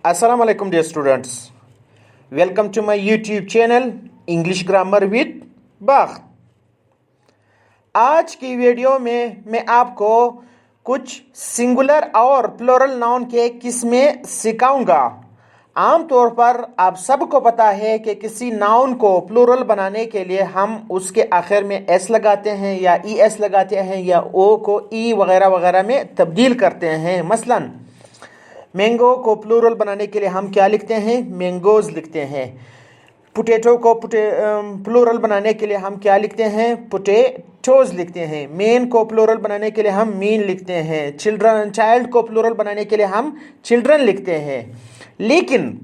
Assalamu alaikum dear students. Welcome to my YouTube channel English Grammar with बाख। आज की video में मैं आपको कुछ सिंगुलर और प्लूरल नाउन के किस्में सिखाऊंगा। आमतौर पर आप सबको पता है कि किसी नाउन को प्लूरल बनाने के लिए हम उसके आखिर में एस लगाते हैं या ई एस लगाते हैं या ओ को ई वगैरह वगैरह में तब्दील करते हैं। मसलन मैंगो को प्लूरल बनाने के लिए हम क्या लिखते हैं? मैंगोज लिखते हैं। पोटैटो को प्लूरल बनाने के लिए हम क्या लिखते हैं? पोटैटोज लिखते हैं। मेन को प्लूरल बनाने के लिए हम मीन लिखते हैं। चाइल्ड को प्लूरल बनाने के लिए हम चिल्ड्रन लिखते हैं। लेकिन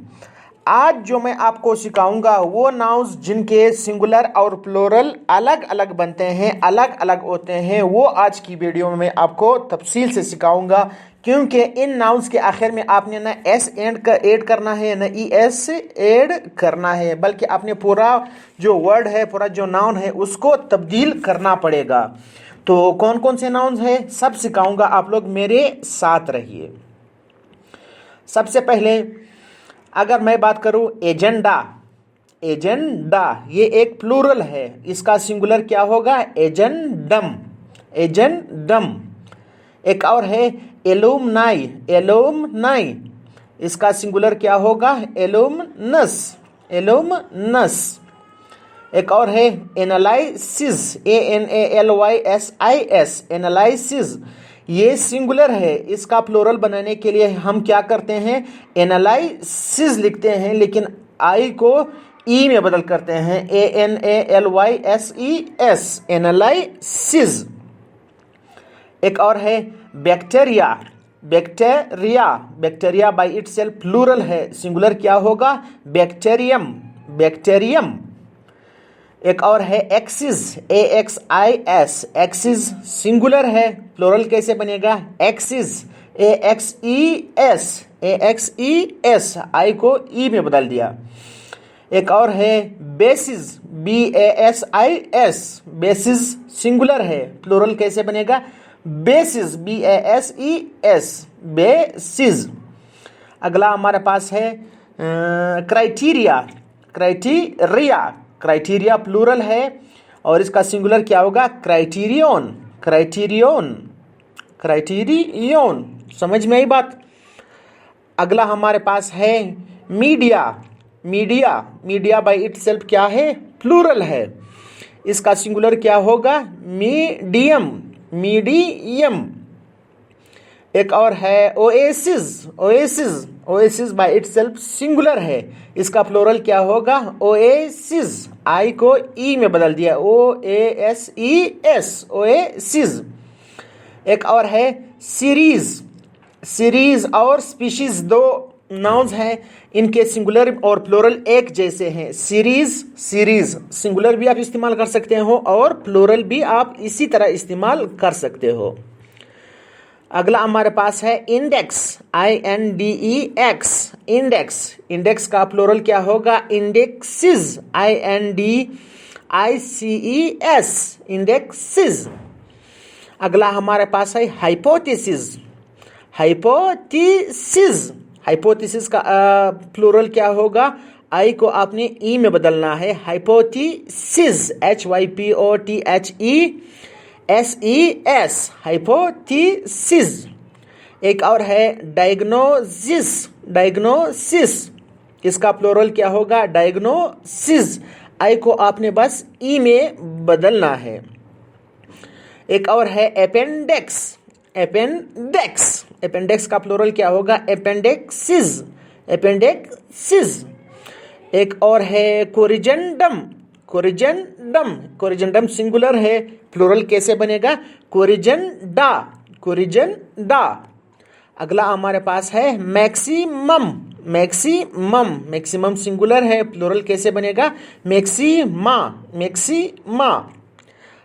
आज जो मैं आपको सिखाऊंगा वो नाउन्स जिनके सिंगुलर और प्लूरल अलग अलग बनते हैं, अलग अलग होते हैं, वो आज की वीडियो में मैं आपको तफसील से सिखाऊंगा। क्योंकि इन नाउन्स के आखिर में आपने ना एस ऐड करना है ना ई एस ऐड करना है, बल्कि आपने पूरा जो वर्ड है, पूरा जो नाउन है उसको तब्दील करना पड़ेगा। तो कौन कौन से नाउन्स हैं सब सिखाऊंगा, आप लोग मेरे साथ रहिए। सबसे पहले अगर मैं बात करूं एजेंडा, एजेंडा ये एक प्लूरल है, इसका सिंगुलर क्या होगा? Agendum, agendum. एक और है एलुमनाई, एलुमनाई, इसका सिंगुलर क्या होगा? Alumnus, alumnus. एक और है एनालिसिस, ANALYSIS, एनालिसिस, ये सिंगुलर है, इसका प्लूरल बनाने के लिए हम क्या करते हैं? एनालिसिस लिखते हैं, लेकिन आई को ई में बदल करते हैं, ANALYSES, एनालिसिस। एक और है bacteria, bacteria, bacteria by itself plural है, सिंगुलर क्या होगा? Bacterium, bacterium. एक और है एक्सिस, AXIS, एक्सिस सिंगुलर है, प्लूरल कैसे बनेगा? एक्सिस, AXES, AXES, आई को ई में बदल दिया। एक और है बेसिस, BASIS, बेसिस सिंगुलर है, प्लूरल कैसे बनेगा? Basis, BASES, basis. अगला हमारे पास है क्राइटेरिया, क्राइटेरिया, क्राइटेरिया प्लूरल है और इसका सिंगुलर क्या होगा? Criterion, criterion, criterion. समझ में आई बात? अगला हमारे पास है media, media, media by itself क्या है? प्लूरल है, इसका सिंगुलर क्या होगा? Medium, medium. एक और है oasis, oasis, oasis by itself singular है, इसका प्लूरल क्या होगा? ओएसिस, आई को ई में बदल दिया, OASES, ओएसिस। एक और है सीरीज, सीरीज और स्पीशीज दो नाउन्स हैं, इनके सिंगुलर और प्लूरल एक जैसे हैं। सीरीज, सीरीज सिंगुलर भी आप इस्तेमाल कर सकते हो और प्लूरल भी आप इसी तरह इस्तेमाल कर सकते हो। अगला हमारे पास है इंडेक्स, INDEX, इंडेक्स, इंडेक्स का प्लूरल क्या होगा? Indexed, INDICES, indexed. अगला हमारे पास है हाइपोथेसिस, हाइपोथेसिस, हाइपोथेसिस का प्लूरल क्या होगा? आई को आपने ई में बदलना है, हाइपोथेसिस, HYPOTHESES, हाइपोथेसिस। एक और है डायग्नोसिस, डायग्नोसिस, इसका प्लूरल क्या होगा? डायग्नोसिस, आई को आपने बस ई में बदलना है। एक और है अपेंडिक्स, अपेंडिक्स, अपेंडिक्स का प्लूरल क्या होगा? अपेंडिक्सिस, अपेंडिक्सिस। एक और है कोरिजेंडम, कोरिजेंडम, कोरिजेंडम सिंगुलर है, प्लूरल कैसे बनेगा? कोरिजेंडा, कोरिजेंडा। अगला हमारे पास है मैक्सिमम, मैक्सिमम, मैक्सिमम सिंगुलर है, प्लूरल कैसे बनेगा? Maxima, maxima.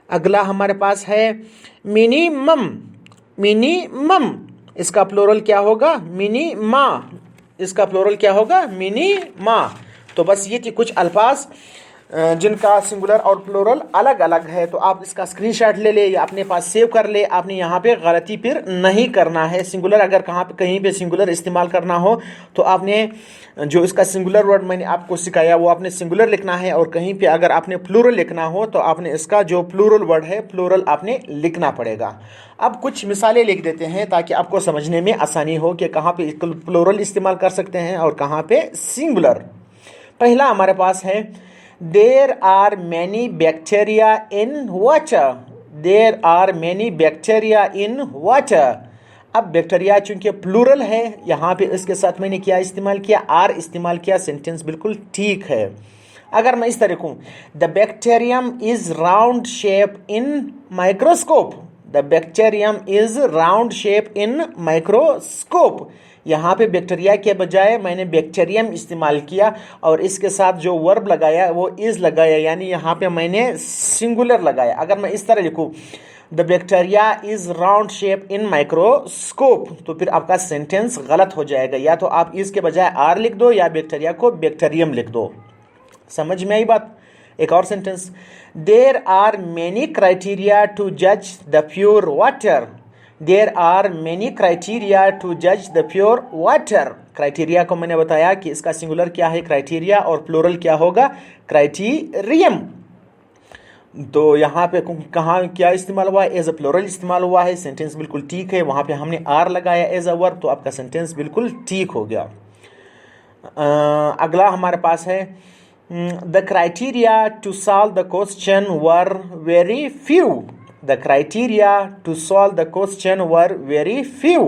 अगला हमारे पास है मिनिमम, मिनिमम, इसका प्लूरल क्या होगा? मिनिमा, इसका प्लूरल क्या होगा? मिनिमा। तो बस ये थी कुछ अल्फाज जिनका सिंगुलर और प्लूरल अलग अलग है। तो आप इसका स्क्रीनशॉट ले ले या अपने पास सेव कर ले। आपने यहाँ पे गलती फिर नहीं करना है। सिंगुलर अगर कहीं पे सिंगुलर इस्तेमाल करना हो तो आपने जो इसका सिंगुलर वर्ड मैंने आपको सिखाया वो आपने सिंगुलर लिखना है, और कहीं पे अगर आपने प्लूरल लिखना हो तो आपने इसका जो प्लूरल वर्ड है प्लूरल आपने लिखना पड़ेगा। अब कुछ मिसालें लिख देते हैं ताकि आपको समझने में आसानी हो कि कहाँ पे प्लूरल इस्तेमाल कर सकते हैं और कहाँ पे सिंगुलर। पहला हमारे पास है There are many bacteria in water. There are many bacteria in water. अब बैक्टीरिया चूंकि प्लूरल है, यहाँ पे इसके साथ मैंने क्या इस्तेमाल किया, आर इस्तेमाल किया। सेंटेंस बिल्कुल ठीक है। अगर मैं इस तरह कहूँ, the bacterium is round shape in microscope. The bacterium is round shape in microscope. यहाँ पे बैक्टीरिया के बजाय मैंने बैक्टीरियम इस्तेमाल किया और इसके साथ जो वर्ब लगाया वो इज लगाया, यानी यहाँ पे मैंने सिंगुलर लगाया। अगर मैं इस तरह लिखूँ, the bacteria is round shape in microscope, तो फिर आपका सेंटेंस गलत हो जाएगा। या तो आप इस के बजाय आर लिख दो या बैक्टीरिया को बैक्टीरियम लिख दो। समझ में आई बात। एक और sentence, there are many criteria to जज the pure water. There are many criteria to जज द प्योर वाटर। क्राइटेरिया को मैंने बताया कि इसका सिंगुलर क्या है क्राइटेरिया, और प्लूरल क्या होगा क्राइटेरियम। तो यहाँ पे कहाँ क्या इस्तेमाल हुआ है, एज अ प्लूरल इस्तेमाल हुआ है। सेंटेंस बिल्कुल ठीक है। वहाँ पे हमने आर लगाया एज अ वर्ब, तो आपका सेंटेंस बिल्कुल ठीक हो गया। अगला हमारे पास है, the criteria to solve the question were very few. The criteria to solve the question were very few.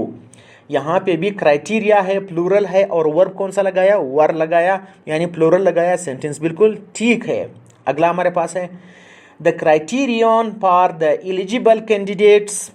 यहाँ पे भी क्राइटेरिया है, प्लूरल है, और वर्ब कौन सा लगाया, वर लगाया, यानी प्लूरल लगाया। सेंटेंस बिल्कुल ठीक है। अगला हमारे पास है, the criterion for the eligible candidates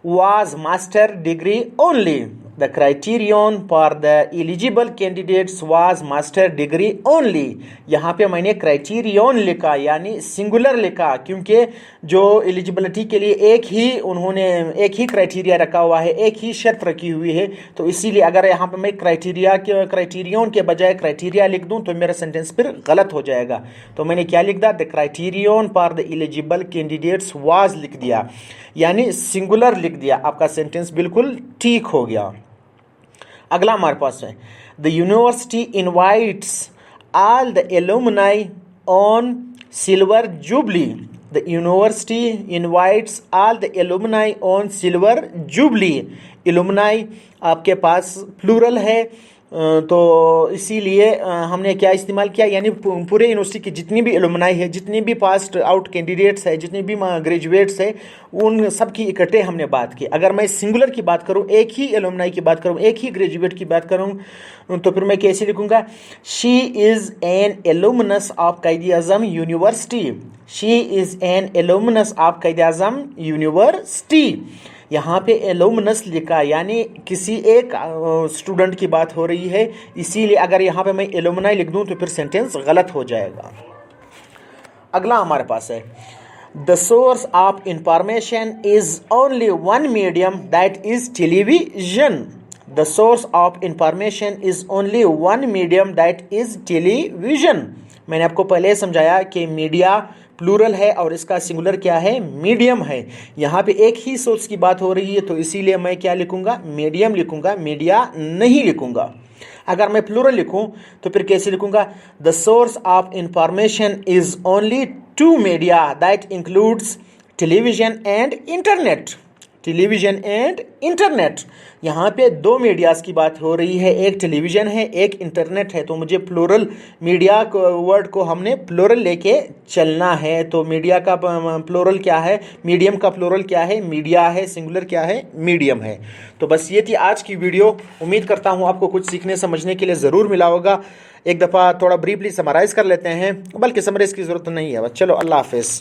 was master degree only. The criterion for the eligible candidates was master degree only. यहाँ पे मैंने क्राइटेरियन लिखा यानी सिंगुलर लिखा, क्योंकि जो एलिजिबिलिटी के लिए उन्होंने एक ही क्राइटेरिया रखा हुआ है, एक ही शर्त रखी हुई है। तो इसीलिए अगर यहाँ पे मैं क्राइटेरियन के बजाय क्राइटेरिया लिख दूँ तो मेरा सेंटेंस फिर गलत हो जाएगा। तो मैंने क्या लिख दिया, the criterion for the eligible candidates was लिख दिया, यानी सिंगुलर लिख दिया। आपका सेंटेंस बिल्कुल ठीक हो गया। अगला हमारे पास है, the university invites all the alumni on silver jubilee. The university invites all the alumni on silver jubilee. Alumni आपके पास प्लूरल है, तो इसीलिए हमने क्या इस्तेमाल किया, यानी पूरे यूनिवर्सिटी की जितनी भी एलुमनाई है, जितने भी पास्ट आउट कैंडिडेट्स है, जितने भी ग्रेजुएट्स है, उन सब की इकट्ठे हमने बात की। अगर मैं सिंगुलर की बात करूं, एक ही एलुमनाई की बात करूं, एक ही ग्रेजुएट की बात करूं, तो फिर मैं कैसे लिखूंगा, she is an alumnus of Quaid-e-Azam university. She is an alumnus of Quaid-e-Azam university. यहाँ पे एलुमनस लिखा, यानी किसी एक स्टूडेंट की बात हो रही है, इसीलिए अगर यहाँ पे मैं एलुमनाई लिख दूँ तो फिर सेंटेंस गलत हो जाएगा। अगला हमारे पास है, the source of information is only one medium that is television. The source of information is only one medium that is television. मैंने आपको पहले समझाया कि मीडिया प्लूरल है और इसका सिंगुलर क्या है, मीडियम है। यहाँ पे एक ही सोर्स की बात हो रही है, तो इसीलिए मैं क्या लिखूंगा, मीडियम लिखूंगा, मीडिया नहीं लिखूंगा। अगर मैं प्लूरल लिखूं तो फिर कैसे लिखूंगा, the source of information is only two media that includes television and internet. Television and internet, यहाँ पे दो मीडियाज की बात हो रही है, एक टेलीविजन है, एक इंटरनेट है। तो मुझे प्लूरल मीडिया वर्ड को हमने प्लूरल लेके चलना है। तो मीडिया का प्लूरल क्या है, मीडियम का प्लूरल क्या है, मीडिया है, सिंगुलर क्या है, मीडियम है। तो बस ये थी आज की वीडियो। उम्मीद करता हूँ आपको कुछ सीखने समझने के लिए ज़रूर मिला होगा। एक दफ़ा थोड़ा ब्रीफली समराइज़ कर लेते हैं, बल्कि समराइज़ की ज़रूरत नहीं है। चलो, अल्लाह हाफिज़।